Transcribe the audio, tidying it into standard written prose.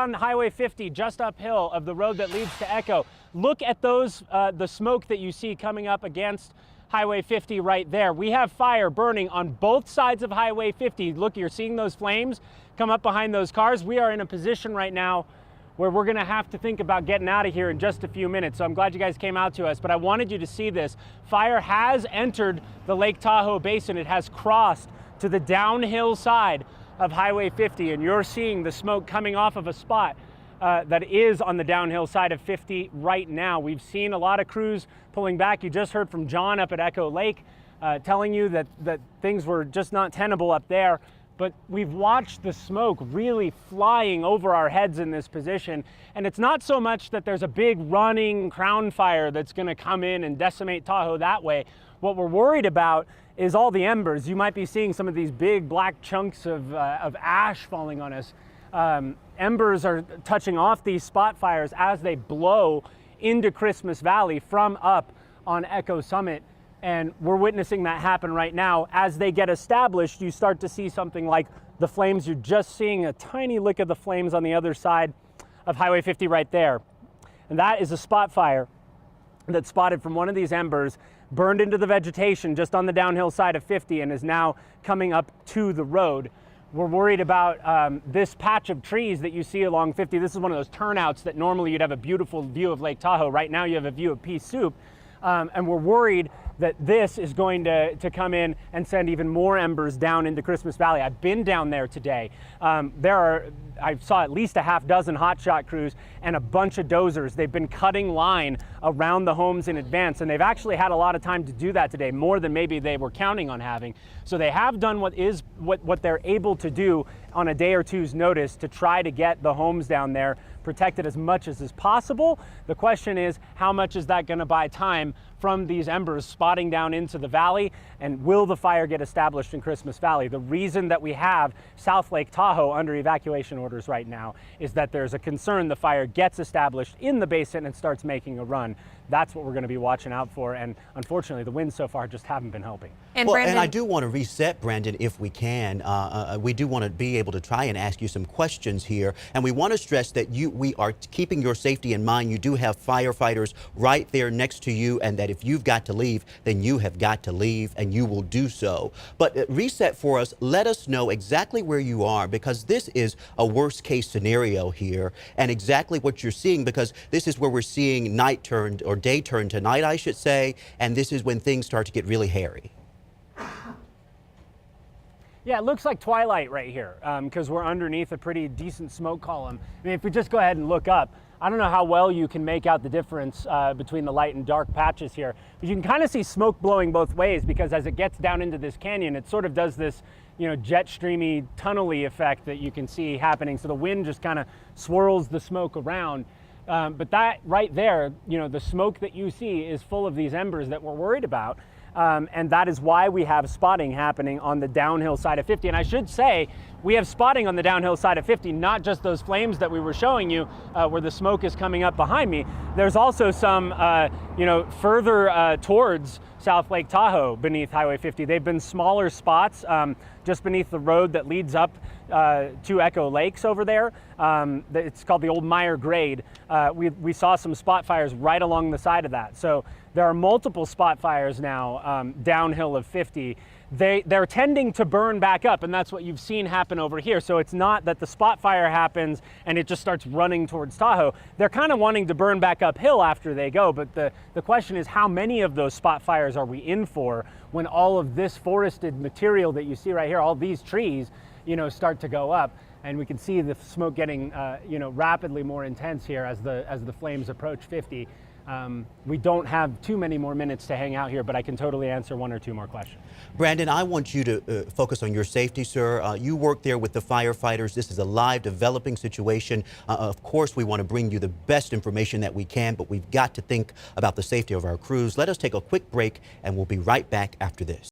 on Highway 50, just uphill of the road that leads to Echo. Look at those, the smoke that you see coming up against Highway 50 right there. We have fire burning on both sides of Highway 50. Look, you're seeing those flames come up behind those cars. We are in a position right now where we're gonna have to think about getting out of here in just a few minutes. So I'm glad you guys came out to us, but I wanted you to see this. Fire has entered the Lake Tahoe Basin. It has crossed to the downhill side of Highway 50, and you're seeing the smoke coming off of a spot that is on the downhill side of 50 right now. We've seen a lot of crews pulling back. You just heard from John up at Echo Lake telling you that things were just not tenable up there. But we've watched the smoke really flying over our heads in this position. And it's not so much that there's a big running crown fire that's gonna come in and decimate Tahoe that way. What we're worried about is all the embers. You might be seeing some of these big black chunks of ash falling on us. Embers are touching off these spot fires as they blow into Christmas Valley from up on Echo Summit. And we're witnessing that happen right now. As they get established, you start to see something like the flames. You're just seeing a tiny lick of the flames on the other side of Highway 50 right there. And that is a spot fire that's spotted from one of these embers, burned into the vegetation just on the downhill side of 50 and is now coming up to the road. We're worried about this patch of trees that you see along 50. This is one of those turnouts that normally you'd have a beautiful view of Lake Tahoe. Right now you have a view of pea soup. And we're worried that this is going to come in and send even more embers down into Christmas Valley. I've been down there today. I saw at least a half dozen hotshot crews and a bunch of dozers. They've been cutting line around the homes in advance, and they've actually had a lot of time to do that today, more than maybe they were counting on having. So they have done what they're able to do on a day or two's notice to try to get the homes down there protected as much as is possible. The question is, how much is that going to buy time from these embers spotting down into the valley, and will the fire get established in Christmas Valley? The reason that we have South Lake Tahoe under evacuation orders right now is that there's a concern the fire gets established in the basin and starts making a run. That's what we're going to be watching out for, and unfortunately the winds so far just haven't been helping. And well, Brandon, and I do want to reset, Brandon, if we can. We do want to be able to try and ask you some questions here, and we want to stress that we are keeping your safety in mind. You do have firefighters right there next to you, and that if you've got to leave, then you have got to leave, and you will do so. But reset for us, let us know exactly where you are, because this is a worst case scenario here, and exactly what you're seeing, because this is where we're seeing night turned, or day turned to night, I should say, and this is when things start to get really hairy. Yeah, it looks like twilight right here because we're underneath a pretty decent smoke column. I mean, if we just go ahead and look up, I don't know how well you can make out the difference between the light and dark patches here, but you can kind of see smoke blowing both ways, because as it gets down into this canyon, it sort of does this, you know, jet streamy, tunnely effect that you can see happening. So the wind just kind of swirls the smoke around. But that right there, you know, the smoke that you see is full of these embers that we're worried about. And that is why we have spotting happening on the downhill side of 50. And I should say, we have spotting on the downhill side of 50, not just those flames that we were showing you where the smoke is coming up behind me. There's also some, you know, further towards South Lake Tahoe beneath Highway 50. They've been smaller spots just beneath the road that leads up to Echo Lakes over there. It's called the Old Meyer Grade. We saw some spot fires right along the side of that. So there are multiple spot fires now downhill of 50. They're tending to burn back up, and that's what you've seen happen over here. So it's not that the spot fire happens and it just starts running towards Tahoe. They're kind of wanting to burn back uphill after they go, but the question is, how many of those spot fires are we in for when all of this forested material that you see right here, all these trees, you know, start to go up? And we can see the smoke getting, you know, rapidly more intense here as the flames approach 50. We don't have too many more minutes to hang out here, but I can totally answer one or two more questions. Brandon, I want you to focus on your safety, sir. You work there with the firefighters. This is a live developing situation. Of course, we want to bring you the best information that we can, but we've got to think about the safety of our crews. Let us take a quick break, and we'll be right back after this.